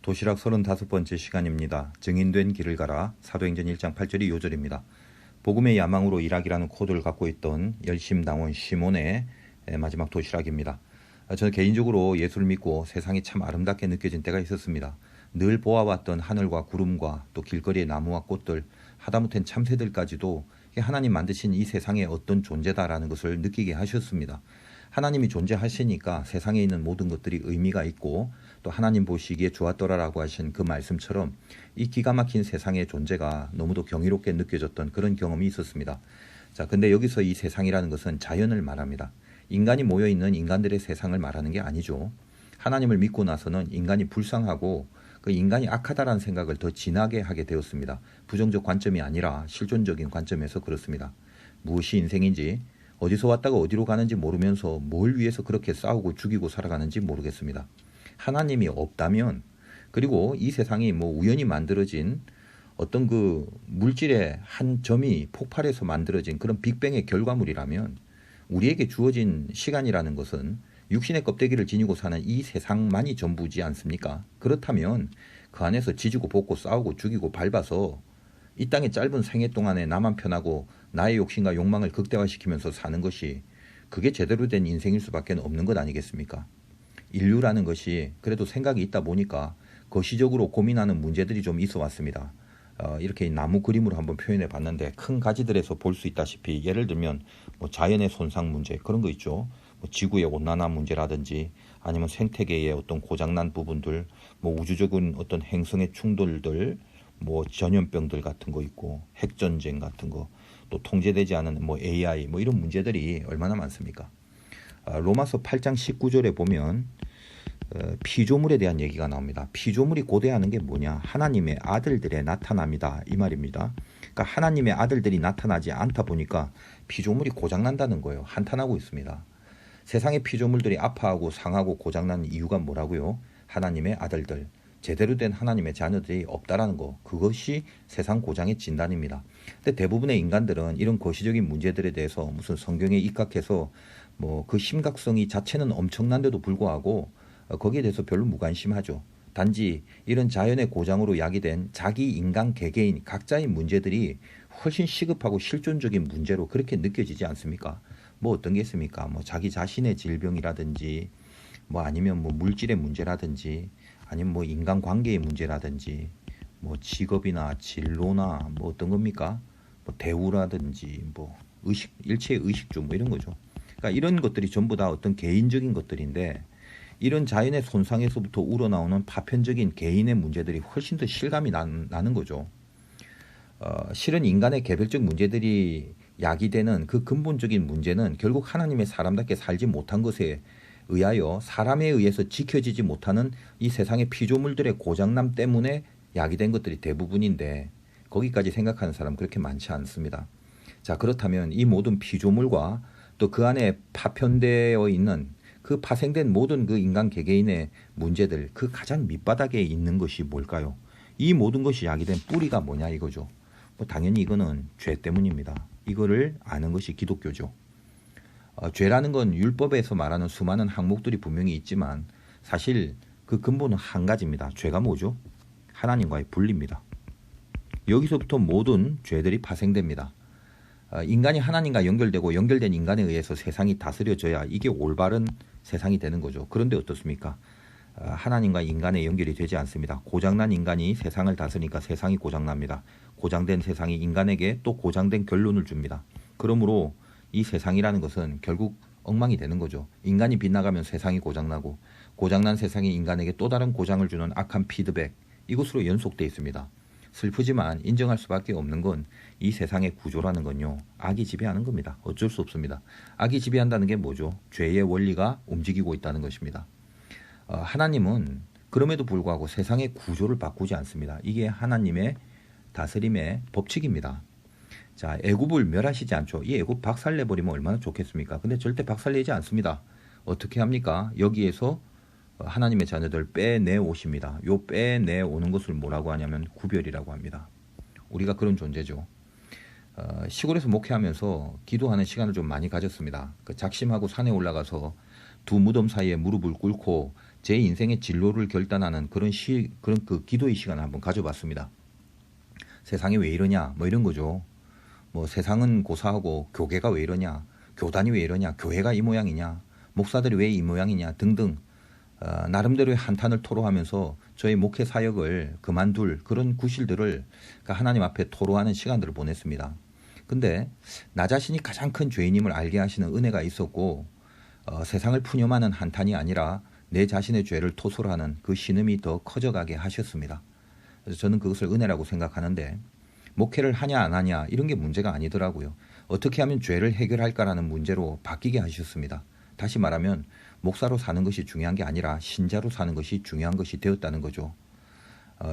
도시락 35번째 시간입니다. 증인된 길을 가라. 사도행전 1장 8절이 요절입니다. 복음의 야망으로 일하기라는 코드를 갖고 있던 열심당원 시몬의 마지막 도시락입니다. 저는 개인적으로 예수를 믿고 세상이 참 아름답게 느껴진 때가 있었습니다. 늘 보아왔던 하늘과 구름과 또 길거리의 나무와 꽃들, 하다못해 참새들까지도 하나님 만드신 이 세상의 어떤 존재다라는 것을 느끼게 하셨습니다. 하나님이 존재하시니까 세상에 있는 모든 것들이 의미가 있고 또 하나님 보시기에 좋았더라라고 하신 그 말씀처럼 이 기가 막힌 세상의 존재가 너무도 경이롭게 느껴졌던 그런 경험이 있었습니다. 자, 근데 여기서 이 세상이라는 것은 자연을 말합니다. 인간이 모여있는 인간들의 세상을 말하는 게 아니죠. 하나님을 믿고 나서는 인간이 불쌍하고 그 인간이 악하다라는 생각을 더 진하게 하게 되었습니다. 부정적 관점이 아니라 실존적인 관점에서 그렇습니다. 무엇이 인생인지 어디서 왔다가 어디로 가는지 모르면서 뭘 위해서 그렇게 싸우고 죽이고 살아가는지 모르겠습니다. 하나님이 없다면 그리고 이 세상이 우연히 만들어진 어떤 그 물질의 한 점이 폭발해서 만들어진 그런 빅뱅의 결과물이라면 우리에게 주어진 시간이라는 것은 육신의 껍데기를 지니고 사는 이 세상만이 전부지 않습니까? 그렇다면 그 안에서 지지고 볶고 싸우고 죽이고 밟아서 이 땅의 짧은 생애 동안에 나만 편하고 나의 욕심과 욕망을 극대화시키면서 사는 것이 그게 제대로 된 인생일 수밖에 없는 것 아니겠습니까? 인류라는 것이 그래도 생각이 있다 보니까 거시적으로 고민하는 문제들이 좀 있어 왔습니다. 이렇게 나무 그림으로 한번 표현해 봤는데 큰 가지들에서 볼 수 있다시피 예를 들면 자연의 손상 문제 그런 거 있죠. 지구의 온난화 문제라든지 아니면 생태계의 어떤 고장난 부분들, 우주적인 어떤 행성의 충돌들, 전염병들 같은 거 있고 핵전쟁 같은 거, 또 통제되지 않은 AI 이런 문제들이 얼마나 많습니까? 로마서 8장 19절에 보면 피조물에 대한 얘기가 나옵니다. 피조물이 고대하는 게 뭐냐? 하나님의 아들들의 나타남이다 이 말입니다. 그러니까 하나님의 아들들이 나타나지 않다 보니까 피조물이 고장난다는 거예요. 한탄하고 있습니다. 세상의 피조물들이 아파하고 상하고 고장나는 이유가 뭐라고요? 하나님의 아들들, 제대로 된 하나님의 자녀들이 없다라는 거, 그것이 세상 고장의 진단입니다. 근데 대부분의 인간들은 이런 거시적인 문제들에 대해서 무슨 성경에 입각해서 그 심각성이 자체는 엄청난데도 불구하고 거기에 대해서 별로 무관심하죠. 단지 이런 자연의 고장으로 야기된 자기 인간 개개인 각자의 문제들이 훨씬 시급하고 실존적인 문제로 그렇게 느껴지지 않습니까? 어떤 게 있습니까? 자기 자신의 질병이라든지 아니면 물질의 문제라든지 아니면 인간관계의 문제라든지 직업이나 진로나 어떤 겁니까? 대우라든지 의식, 일체의 의식주 이런 거죠. 그러니까 이런 것들이 전부 다 어떤 개인적인 것들인데 이런 자연의 손상에서부터 우러나오는 파편적인 개인의 문제들이 훨씬 더 실감이 나는 거죠. 실은 인간의 개별적 문제들이 야기되는 그 근본적인 문제는 결국 하나님의 사람답게 살지 못한 것에 의하여 사람에 의해서 지켜지지 못하는 이 세상의 피조물들의 고장남 때문에 야기된 것들이 대부분인데 거기까지 생각하는 사람 그렇게 많지 않습니다. 자, 그렇다면 이 모든 피조물과 또 그 안에 파편되어 있는 그 파생된 모든 그 인간 개개인의 문제들, 그 가장 밑바닥에 있는 것이 뭘까요? 이 모든 것이 야기된 뿌리가 뭐냐 이거죠. 당연히 이거는 죄 때문입니다. 이거를 아는 것이 기독교죠. 죄라는 건 율법에서 말하는 수많은 항목들이 분명히 있지만 사실 그 근본은 한 가지입니다. 죄가 뭐죠? 하나님과의 분리입니다. 여기서부터 모든 죄들이 파생됩니다. 인간이 하나님과 연결되고 연결된 인간에 의해서 세상이 다스려져야 이게 올바른 세상이 되는 거죠. 그런데 어떻습니까? 하나님과 인간의 연결이 되지 않습니다. 고장난 인간이 세상을 다스리니까 세상이 고장납니다. 고장된 세상이 인간에게 또 고장된 결론을 줍니다. 그러므로 이 세상이라는 것은 결국 엉망이 되는 거죠. 인간이 빗나가면 세상이 고장나고 고장난 세상이 인간에게 또 다른 고장을 주는 악한 피드백, 이것으로 연속되어 있습니다. 슬프지만 인정할 수밖에 없는 건 이 세상의 구조라는 건요, 악이 지배하는 겁니다. 어쩔 수 없습니다. 악이 지배한다는 게 뭐죠? 죄의 원리가 움직이고 있다는 것입니다. 하나님은 그럼에도 불구하고 세상의 구조를 바꾸지 않습니다. 이게 하나님의 다스림의 법칙입니다. 자, 애굽을 멸하시지 않죠. 이 애굽 박살내버리면 얼마나 좋겠습니까? 근데 절대 박살내지 않습니다. 어떻게 합니까? 여기에서 하나님의 자녀들 빼내오십니다. 요 빼내오는 것을 뭐라고 하냐면 구별이라고 합니다. 우리가 그런 존재죠. 시골에서 목회하면서 기도하는 시간을 좀 많이 가졌습니다. 작심하고 산에 올라가서 두 무덤 사이에 무릎을 꿇고 제 인생의 진로를 결단하는 그런 그 기도의 시간을 한번 가져봤습니다. 세상이 왜 이러냐 뭐 이런 거죠. 뭐 세상은 고사하고 교계가 왜 이러냐, 교단이 왜 이러냐, 교회가 이 모양이냐, 목사들이 왜 이 모양이냐 등등 나름대로의 한탄을 토로하면서 저의 목회 사역을 그만둘 그런 구실들을 하나님 앞에 토로하는 시간들을 보냈습니다. 근데 나 자신이 가장 큰 죄인임을 알게 하시는 은혜가 있었고 세상을 푸념하는 한탄이 아니라 내 자신의 죄를 토설하는 그 신음이 더 커져가게 하셨습니다. 그래서 저는 그것을 은혜라고 생각하는데 목회를 하냐 안 하냐 이런 게 문제가 아니더라고요. 어떻게 하면 죄를 해결할까라는 문제로 바뀌게 하셨습니다. 다시 말하면 목사로 사는 것이 중요한 게 아니라 신자로 사는 것이 중요한 것이 되었다는 거죠.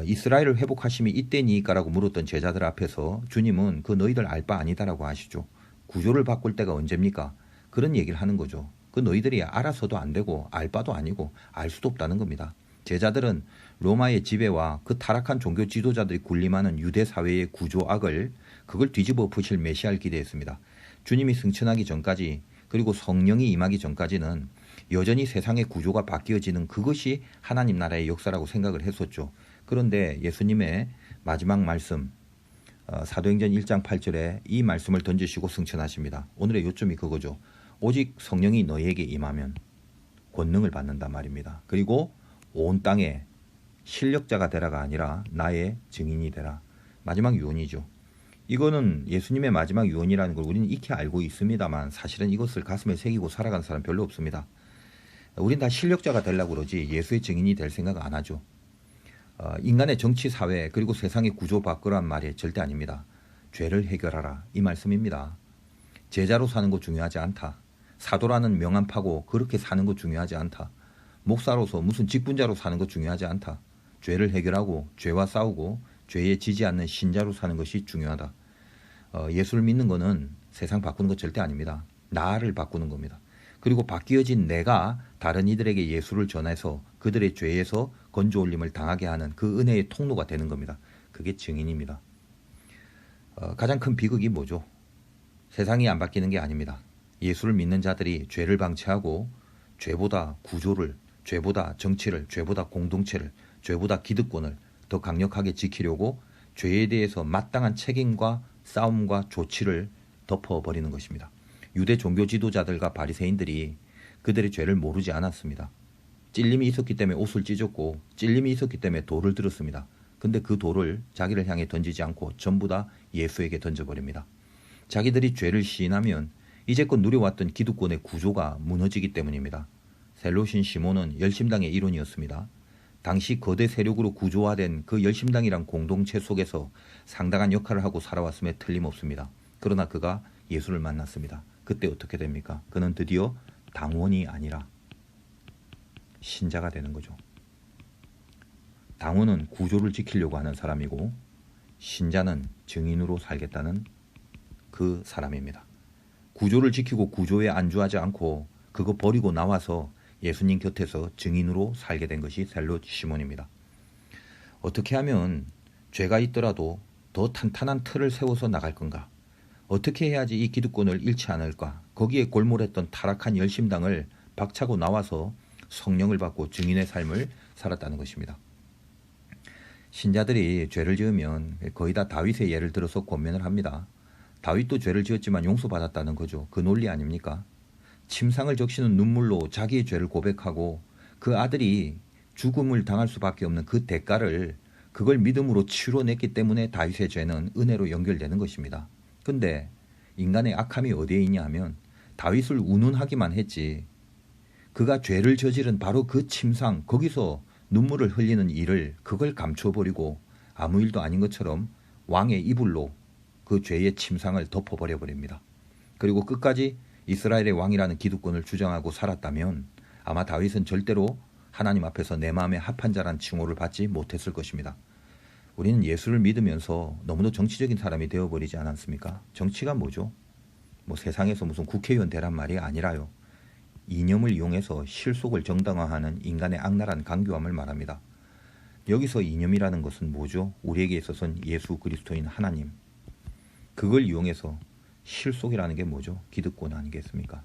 이스라엘을 회복하심이 이때니까라고 물었던 제자들 앞에서 주님은 그 너희들 알 바 아니다라고 하시죠. 구조를 바꿀 때가 언제입니까? 그런 얘기를 하는 거죠. 그 너희들이 알아서도 안 되고 알 바도 아니고 알 수도 없다는 겁니다. 제자들은 로마의 지배와 그 타락한 종교 지도자들이 군림하는 유대 사회의 구조악을 그걸 뒤집어 엎으실 메시아를 기대했습니다. 주님이 승천하기 전까지 그리고 성령이 임하기 전까지는 여전히 세상의 구조가 바뀌어지는 그것이 하나님 나라의 역사라고 생각을 했었죠. 그런데 예수님의 마지막 말씀 사도행전 1장 8절에 이 말씀을 던지시고 승천하십니다. 오늘의 요점이 그거죠. 오직 성령이 너희에게 임하면 권능을 받는단 말입니다. 그리고 온 땅에 실력자가 되라가 아니라 나의 증인이 되라. 마지막 유언이죠. 이거는 예수님의 마지막 유언이라는 걸 우리는 익히 알고 있습니다만 사실은 이것을 가슴에 새기고 살아가는 사람 별로 없습니다. 우린 다 실력자가 되려고 그러지 예수의 증인이 될 생각 안 하죠. 인간의 정치, 사회 그리고 세상의 구조 바꾸란 말이 절대 아닙니다. 죄를 해결하라 이 말씀입니다. 제자로 사는 거 중요하지 않다. 사도라는 명함 파고 그렇게 사는 거 중요하지 않다. 목사로서 무슨 직분자로 사는 거 중요하지 않다. 죄를 해결하고 죄와 싸우고 죄에 지지 않는 신자로 사는 것이 중요하다. 예수를 믿는 거는 세상 바꾸는 거 절대 아닙니다. 나를 바꾸는 겁니다. 그리고 바뀌어진 내가 다른 이들에게 예수를 전해서 그들의 죄에서 건져 올림을 당하게 하는 그 은혜의 통로가 되는 겁니다. 그게 증인입니다. 가장 큰 비극이 뭐죠? 세상이 안 바뀌는 게 아닙니다. 예수를 믿는 자들이 죄를 방치하고 죄보다 구조를, 죄보다 정치를, 죄보다 공동체를, 죄보다 기득권을 더 강력하게 지키려고 죄에 대해서 마땅한 책임과 싸움과 조치를 덮어버리는 것입니다. 유대 종교 지도자들과 바리새인들이 그들의 죄를 모르지 않았습니다. 찔림이 있었기 때문에 옷을 찢었고 찔림이 있었기 때문에 돌을 들었습니다. 근데 그 돌을 자기를 향해 던지지 않고 전부 다 예수에게 던져버립니다. 자기들이 죄를 시인하면 이제껏 누려왔던 기득권의 구조가 무너지기 때문입니다. 셀롯인 시몬은 열심당의 일원이었습니다. 당시 거대 세력으로 구조화된 그 열심당이란 공동체 속에서 상당한 역할을 하고 살아왔음에 틀림없습니다. 그러나 그가 예수를 만났습니다. 그때 어떻게 됩니까? 그는 드디어 당원이 아니라 신자가 되는 거죠. 당원은 구조를 지키려고 하는 사람이고 신자는 증인으로 살겠다는 그 사람입니다. 구조를 지키고 구조에 안주하지 않고 그거 버리고 나와서 예수님 곁에서 증인으로 살게 된 것이 셀롯 시몬입니다. 어떻게 하면 죄가 있더라도 더 탄탄한 틀을 세워서 나갈 건가? 어떻게 해야지 이 기득권을 잃지 않을까? 거기에 골몰했던 타락한 열심당을 박차고 나와서 성령을 받고 증인의 삶을 살았다는 것입니다. 신자들이 죄를 지으면 거의 다 다윗의 예를 들어서 권면을 합니다. 다윗도 죄를 지었지만 용서받았다는 거죠. 그 논리 아닙니까? 침상을 적시는 눈물로 자기의 죄를 고백하고 그 아들이 죽음을 당할 수밖에 없는 그 대가를 그걸 믿음으로 치러냈기 때문에 다윗의 죄는 은혜로 연결되는 것입니다. 근데 인간의 악함이 어디에 있냐 하면 다윗을 운운하기만 했지 그가 죄를 저지른 바로 그 침상 거기서 눈물을 흘리는 일을 그걸 감춰버리고 아무 일도 아닌 것처럼 왕의 이불로 그 죄의 침상을 덮어버려 버립니다. 그리고 끝까지 이스라엘의 왕이라는 기득권을 주장하고 살았다면 아마 다윗은 절대로 하나님 앞에서 내 마음에 합한 자란 칭호를 받지 못했을 것입니다. 우리는 예수를 믿으면서 너무도 정치적인 사람이 되어버리지 않았습니까? 정치가 뭐죠? 뭐 세상에서 무슨 국회의원 되란 말이 아니라요. 이념을 이용해서 실속을 정당화하는 인간의 악랄한 강교함을 말합니다. 여기서 이념이라는 것은 뭐죠? 우리에게 있어서는 예수 그리스도인 하나님. 그걸 이용해서 실속이라는 게 뭐죠? 기득권 아니겠습니까?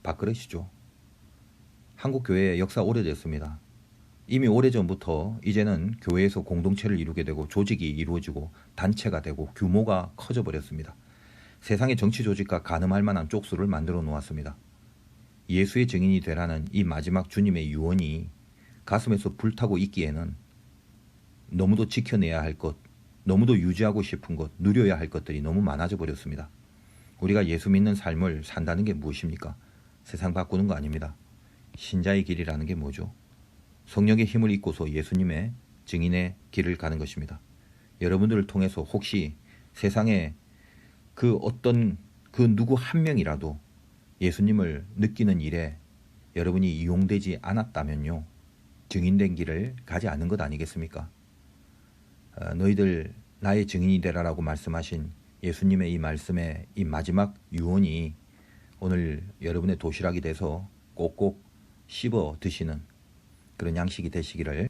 밥그릇이죠. 한국 교회의 역사 오래됐습니다. 이미 오래전부터 이제는 교회에서 공동체를 이루게 되고 조직이 이루어지고 단체가 되고 규모가 커져 버렸습니다. 세상의 정치 조직과 가늠할 만한 쪽수를 만들어 놓았습니다. 예수의 증인이 되라는 이 마지막 주님의 유언이 가슴에서 불타고 있기에는 너무도 지켜내야 할 것, 너무도 유지하고 싶은 것, 누려야 할 것들이 너무 많아져 버렸습니다. 우리가 예수 믿는 삶을 산다는 게 무엇입니까? 세상 바꾸는 거 아닙니다. 신자의 길이라는 게 뭐죠? 성령의 힘을 입고서 예수님의 증인의 길을 가는 것입니다. 여러분들을 통해서 혹시 세상에 그 누구 한 명이라도 예수님을 느끼는 일에 여러분이 이용되지 않았다면요, 증인된 길을 가지 않은 것 아니겠습니까? 너희들 나의 증인이 되라라고 말씀하신 예수님의 이 말씀의 이 마지막 유언이 오늘 여러분의 도시락이 돼서 꼭꼭 씹어 드시는 그런 양식이 되시기를